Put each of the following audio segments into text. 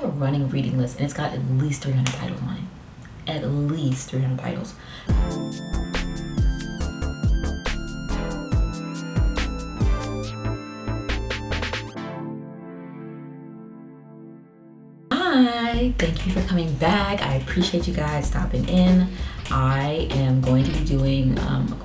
have a running reading list and it's got at least 300 titles on it. At least 300 titles. Hi, thank you for coming back. I appreciate you guys stopping in. I am going to be doing,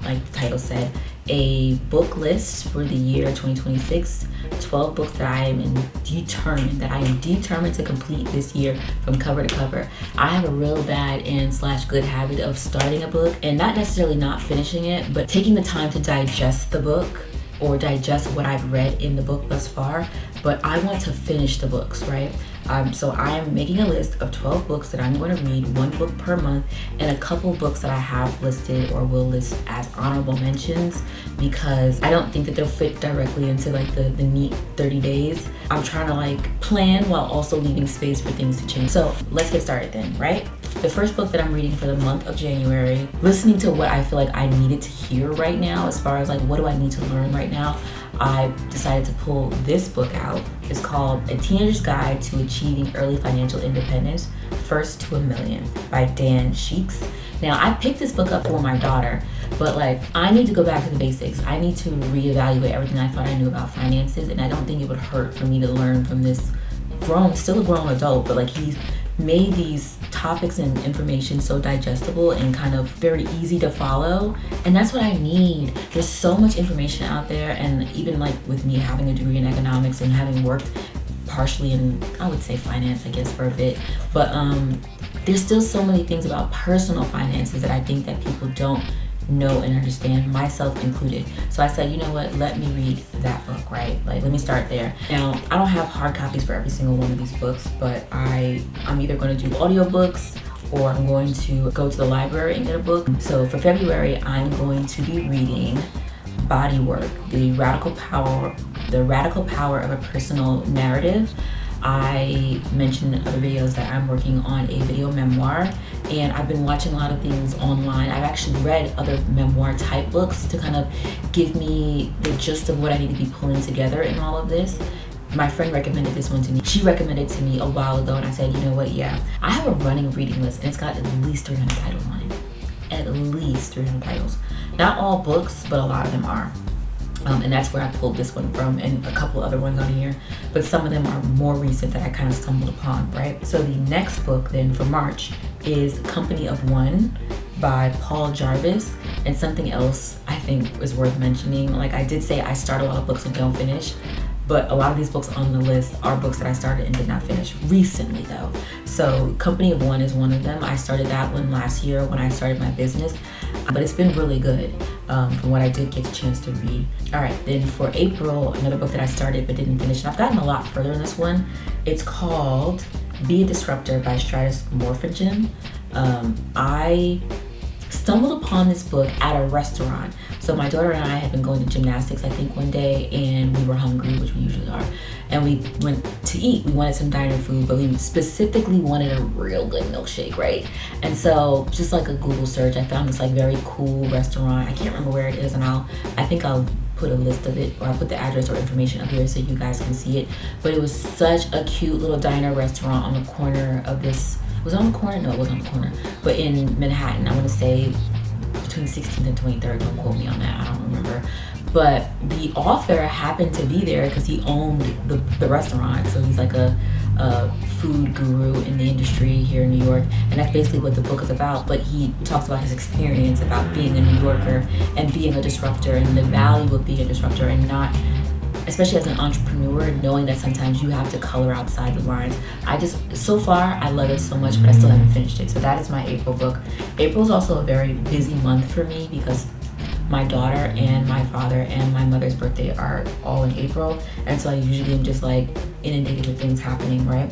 like the title said, a book list for the year 2026. 12 books that I am determined to complete this year from cover to cover. I have a real bad and / good habit of starting a book and not necessarily not finishing it, but taking the time to digest the book or digest what I've read in the book thus far. But I want to finish the books, right? So I am making a list of 12 books that I'm going to read, one book per month, and a couple books that I have listed or will list as honorable mentions because I don't think that they'll fit directly into like the neat 30 days. I'm trying to like plan while also leaving space for things to change. So let's get started then, right? The first book that I'm reading for the month of January, listening to what I feel like I needed to hear right now as far as like what do I need to learn right now, I decided to pull this book out. It's called A Teenager's Guide to Achieving Early Financial Independence, First to a Million by Dan Sheeks. Now, I picked this book up for my daughter, but like I need to go back to the basics. I need to reevaluate everything I thought I knew about finances, and I don't think it would hurt for me to learn from this still a grown adult, but like he's made these topics and information so digestible and kind of very easy to follow, and that's what I need. There's so much information out there, and even like with me having a degree in economics and having worked partially in, I would say, finance, I guess, for a bit, but there's still so many things about personal finances that I think that people don't know and understand, myself included. So I said, you know what, let me read that book, right? Like, let me start there. Now, I don't have hard copies for every single one of these books, but I'm either going to do audiobooks or I'm going to go to the library and get a book. So for February, I'm going to be reading Body Work, the radical power of a personal narrative. I mentioned in other videos that I'm working on a video memoir, and I've been watching a lot of things online. I've actually read other memoir type books to kind of give me the gist of what I need to be pulling together in all of this. My friend recommended this one to me. She recommended it to me a while ago, and I said, you know what, yeah. I have a running reading list, and it's got at least 300 titles on it. At least 300 titles. Not all books, but a lot of them are. And that's where I pulled this one from and a couple other ones on here, but some of them are more recent that I kind of stumbled upon, right? So the next book then for March is Company of One by Paul Jarvis. And something else I think is worth mentioning, like I did say I start a lot of books and don't finish, but a lot of these books on the list are books that I started and did not finish recently though. So Company of One is one of them. I started that one last year when I started my business, but it's been really good from what I did get a chance to read. All right, then for April, another book that I started but didn't finish, and I've gotten a lot further in this one. It's called Be a Disruptor by Stratis Morphingen. I stumbled upon this book at a restaurant. So my daughter and I had been going to gymnastics, I think, one day, and we were hungry, which we usually are, and we went to eat. We wanted some diner food, but we specifically wanted a real good milkshake, right? And so just like a Google search, I found this like very cool restaurant. I can't remember where it is, and I think I'll put a list of it, or I'll put the address or information up here so you guys can see it. But it was such a cute little diner restaurant on the corner of this, was it on the corner? No, it wasn't on the corner, but in Manhattan. I want to say between 16th and 23rd, don't quote me on that, I don't remember. But the author happened to be there because he owned the restaurant. So he's like a food guru in the industry here in New York. And that's basically what the book is about. But he talks about his experience about being a New Yorker and being a disruptor and the value of being a disruptor, and not, especially as an entrepreneur, knowing that sometimes you have to color outside the lines. So far, I love it so much, but I still haven't finished it. So that is my April book. April is also a very busy month for me because my daughter and my father and my mother's birthday are all in April. And so I usually am just like inundated with things happening, right?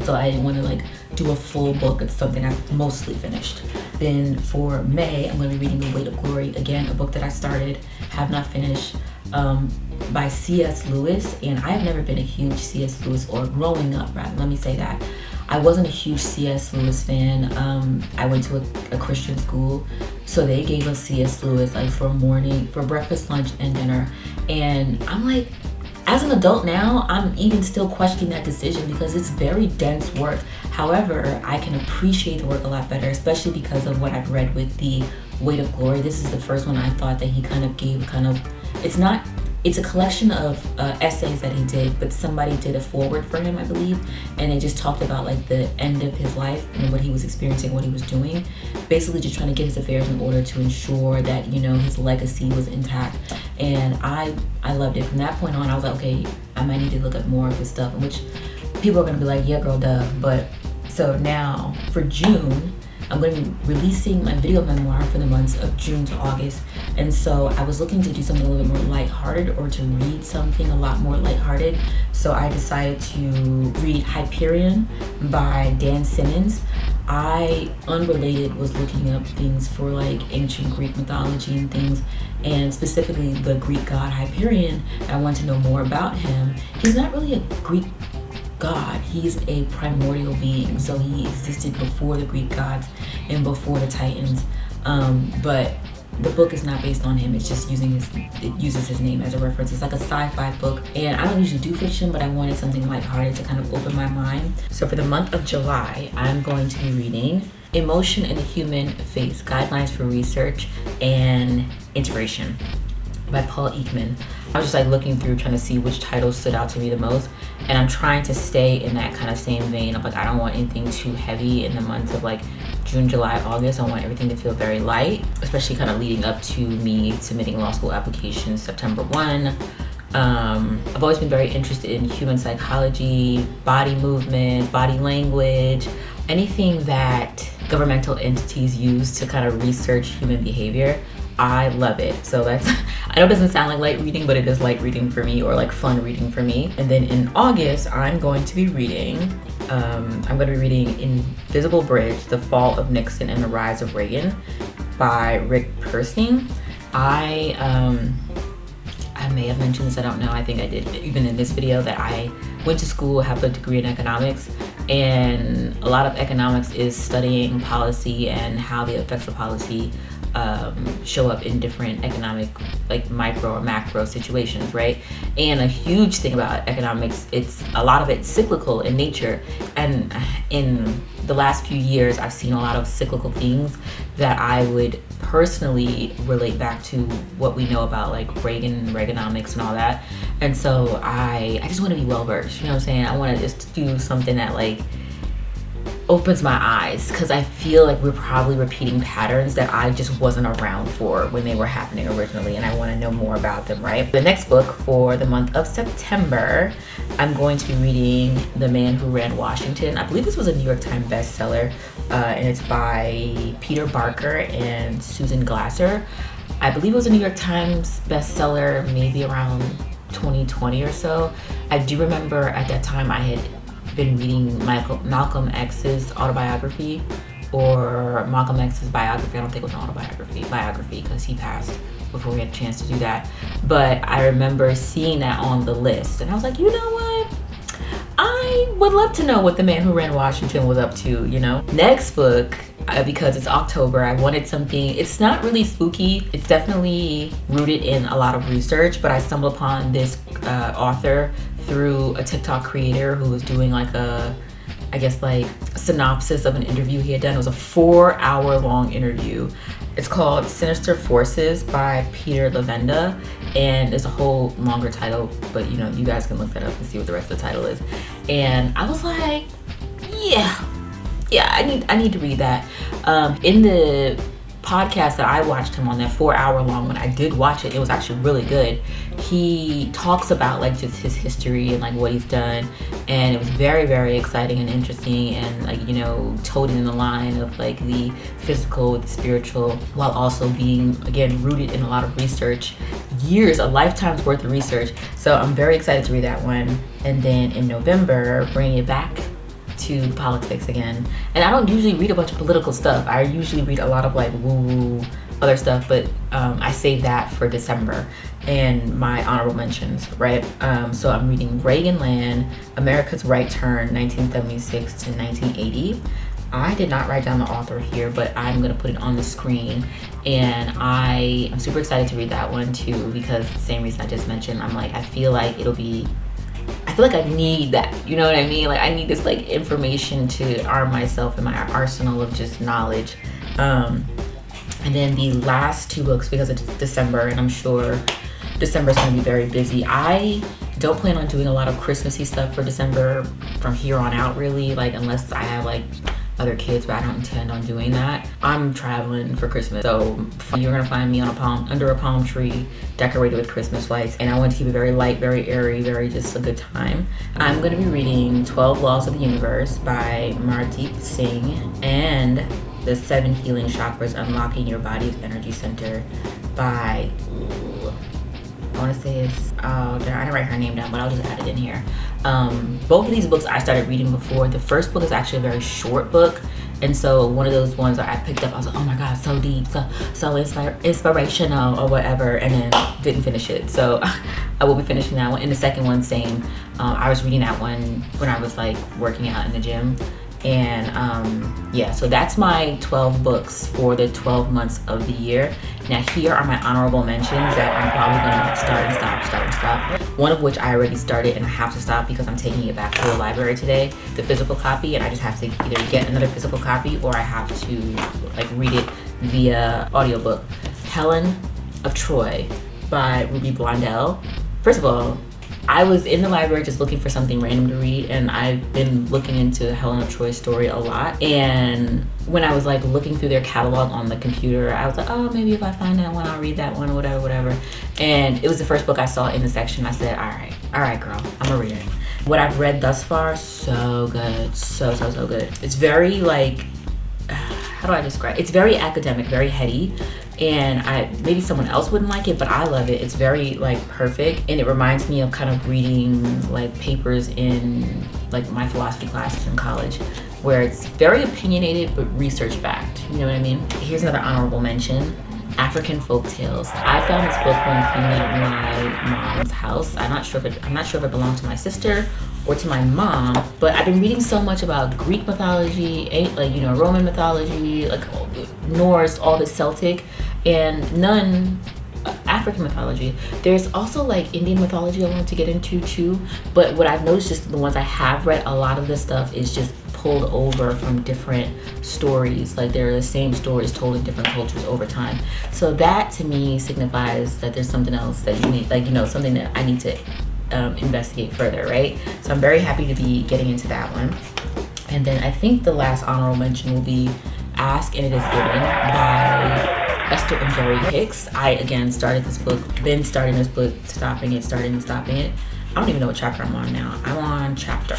So I didn't want to like do a full book. It's something I've mostly finished. Then for May, I'm going to be reading The Weight of Glory, again, a book that I started, have not finished, by C.S. Lewis. And I have never been a huge C.S. Lewis, or growing up, rather, let me say that. I wasn't a huge C.S. Lewis fan. I went to a Christian school, so they gave us C.S. Lewis like for breakfast, lunch, and dinner. And I'm like, as an adult now, I'm even still questioning that decision because it's very dense work. However, I can appreciate the work a lot better, especially because of what I've read with The Weight of Glory. This is the first one I thought that he kind of gave it's a collection of essays that he did, but somebody did a foreword for him, I believe, and it just talked about like the end of his life and what he was experiencing, what he was doing, basically just trying to get his affairs in order to ensure that, you know, his legacy was intact. And I loved it. From that point on, I was like, okay, I might need to look up more of his stuff, which people are gonna be like, yeah, girl, duh. But so now for June, I'm going to be releasing my video memoir for the months of June to August. And so I was looking to do something a little bit more lighthearted, or to read something a lot more lighthearted. So I decided to read Hyperion by Dan Simmons. I, unrelated, was looking up things for like ancient Greek mythology and things, and specifically the Greek god Hyperion. I wanted to know more about him. He's not really a Greek God, he's a primordial being, so he existed before the Greek gods and before the Titans. But the book is not based on him. It's just it uses his name as a reference. It's like a sci-fi book, and I don't usually do fiction, but I wanted something lighthearted to kind of open my mind. So for the month of July, I'm going to be reading Emotion in the Human Face: Guidelines for Research and Integration by Paul Ekman. I was just like looking through, trying to see which titles stood out to me the most, and I'm trying to stay in that kind of same vein of like, I don't want anything too heavy in the months of like June, July, August. I want everything to feel very light, especially kind of leading up to me submitting law school applications September 1. I've always been very interested in human psychology, body movement, body language, anything that governmental entities use to kind of research human behavior. I love it. So that's, I know it doesn't sound like light reading, but it is light reading for me, or like fun reading for me. And then in August, I'm going to be reading Invisible Bridge: The Fall of Nixon and the Rise of Reagan by Rick Perstein. I may have mentioned this, I don't know, I think I did even in this video, that I went to school, have a degree in economics, and a lot of economics is studying policy and how the effects of policy show up in different economic, like micro or macro situations, right? And a huge thing about economics, it's a lot of it's cyclical in nature, and in the last few years I've seen a lot of cyclical things that I would personally relate back to what we know about like Reaganomics and all that. And so I just want to be well versed, you know what I'm saying? I want to just do something that like opens my eyes, because I feel like we're probably repeating patterns that I just wasn't around for when they were happening originally, and I want to know more about them, right? The next book for the month of September, I'm going to be reading The Man Who Ran Washington. I believe this was a New York Times bestseller, and it's by Peter Barker and Susan Glasser. I believe it was a New York Times bestseller maybe around 2020 or so. I do remember at that time I had been reading Malcolm X's autobiography, or Malcolm X's biography. I don't think it was an biography, because he passed before we had a chance to do that. But I remember seeing that on the list, and I was like, you know what? I would love to know what The Man Who Ran Washington was up to, you know? Next book, because it's October, I wanted something, it's not really spooky, it's definitely rooted in a lot of research, but I stumbled upon this author through a TikTok creator who was doing like a synopsis of an interview he had done. It was a 4-hour long interview. It's called Sinister Forces by Peter Levenda, and it's a whole longer title, but you know, you guys can look that up and see what the rest of the title is. And I was like, yeah, I need to read that. In the podcast that I watched him on, that 4-hour long one, I did watch it. It was actually really good. He talks about like just his history and like what he's done, and it was very, very exciting and interesting, and like, you know, toting in the line of like the physical with the spiritual, while also being, again, rooted in a lot of research, a lifetime's worth of research. So I'm very excited to read that one. And then in November, bringing it back to politics again. And I don't usually read a bunch of political stuff. I usually read a lot of like woo-woo other stuff, but I save that for December and my honorable mentions, right? So I'm reading Reagan Land, America's Right Turn, 1976 to 1980 I did not write down the author here, but I'm gonna put it on the screen. And I'm super excited to read that one too, because the same reason I just mentioned. I'm like, I feel like I need that, you know what I mean? Like, I need this like information to arm myself in my arsenal of just knowledge. And then the last two books, because it's December and I'm sure December's gonna be very busy. I don't plan on doing a lot of Christmassy stuff for December from here on out, really, like unless I have like other kids, but I don't intend on doing that. I'm traveling for Christmas, so you're gonna find me under a palm tree decorated with Christmas lights, and I want to keep it very light, very airy, very just a good time. I'm gonna be reading 12 Laws of the Universe by Mardeep Singh and The 7 Healing Chakras Unlocking Your Body's Energy Center by, I want to say it's, I didn't write her name down, but I'll just add it in here. Both of these books I started reading before. The first book is actually a very short book, and so one of those ones that I picked up, I was like, oh my god, so deep, so inspirational or whatever, and then didn't finish it. So I will be finishing that one. And the second one, same. I was reading that one when I was like working out in the gym. And yeah, so that's my 12 books for the 12 months of the year. Now here are my honorable mentions that I'm probably gonna start and stop. One of which I already started and I have to stop because I'm taking it back to the library today, the physical copy, and I just have to either get another physical copy or I have to like read it via audiobook. Helen of Troy by Ruby Blondell. First of all, I was in the library just looking for something random to read, and I've been looking into Helen of Troy's story a lot. And when I was like looking through their catalog on the computer, I was like, oh, maybe if I find that one, I'll read that one, or whatever. And it was the first book I saw in the section. I said, all right, girl, I'm gonna read it. What I've read thus far, so good, so good. It's very like, how do I describe it? It's very academic, very heady. And maybe someone else wouldn't like it, but I love it. It's very like perfect, and it reminds me of kind of reading like papers in like my philosophy classes in college, where it's very opinionated but research backed. You know what I mean? Here's another honorable mention: African Folktales. I found this book when cleaning my mom's house. I'm not sure if it belonged to my sister or to my mom, but I've been reading so much about Greek mythology, like, you know, Roman mythology, like Norse, all the Celtic, and none African mythology. There's also like Indian mythology I wanted to get into too, but what I've noticed just the ones I have read, a lot of this stuff is just pulled over from different stories. Like they're the same stories told in different cultures over time. So that to me signifies that there's something else that you need, like, you know, something that I need to investigate further, right? So I'm very happy to be getting into that one. And then I think the last honorable mention will be Ask and It Is Given by Esther and Jerry Hicks. I again started this book, been starting this book, starting and stopping it. I don't even know what chapter I'm on now. I'm on chapter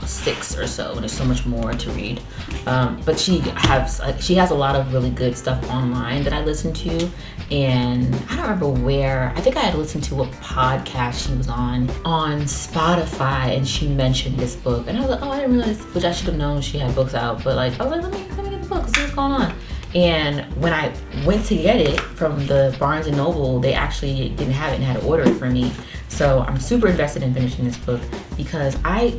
6 or so, and there's so much more to read. But she has a lot of really good stuff online that I listen to, and I don't remember where. I think I had listened to a podcast she was on Spotify, and she mentioned this book, and I was like, oh, I didn't realize, which I should have known she had books out, but like I was like, let me get the book, see what's going on. And when I went to get it from the Barnes and Noble, they actually didn't have it and had to order it for me. So I'm super invested in finishing this book because I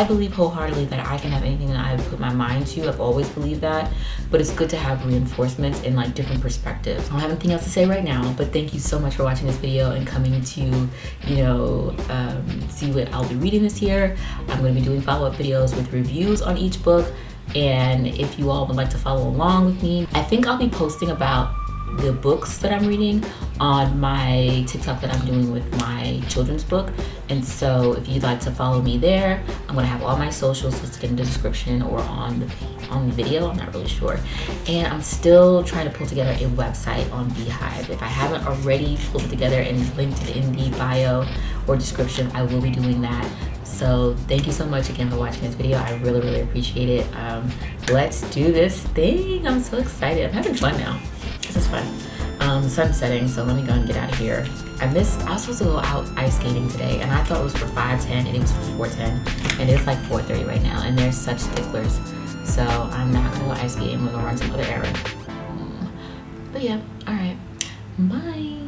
believe wholeheartedly that I can have anything that I put my mind to. I've always believed that, but it's good to have reinforcements and like different perspectives. I don't have anything else to say right now, but thank you so much for watching this video and coming to, you know, see what I'll be reading this year. I'm going to be doing follow-up videos with reviews on each book. And if you all would like to follow along with me, I think I'll be posting about the books that I'm reading on my TikTok that I'm doing with my children's book. And so if you'd like to follow me there, I'm gonna have all my socials listed in the description or on the video, I'm not really sure. And I'm still trying to pull together a website on Beehive. If I haven't already pulled it together and linked it in the bio or description, I will be doing that. So thank you so much again for watching this video. I really, really appreciate it. Let's do this thing. I'm so excited. I'm having fun now. This is fun. The sun's setting, so let me go and get out of here. I was supposed to go out ice skating today, and I thought it was for 5:10, and it was for 4:10, and it's like 4:30 right now, and they're such sticklers. So I'm not gonna go ice skating. We're gonna run some other errands. But yeah, all right. Bye.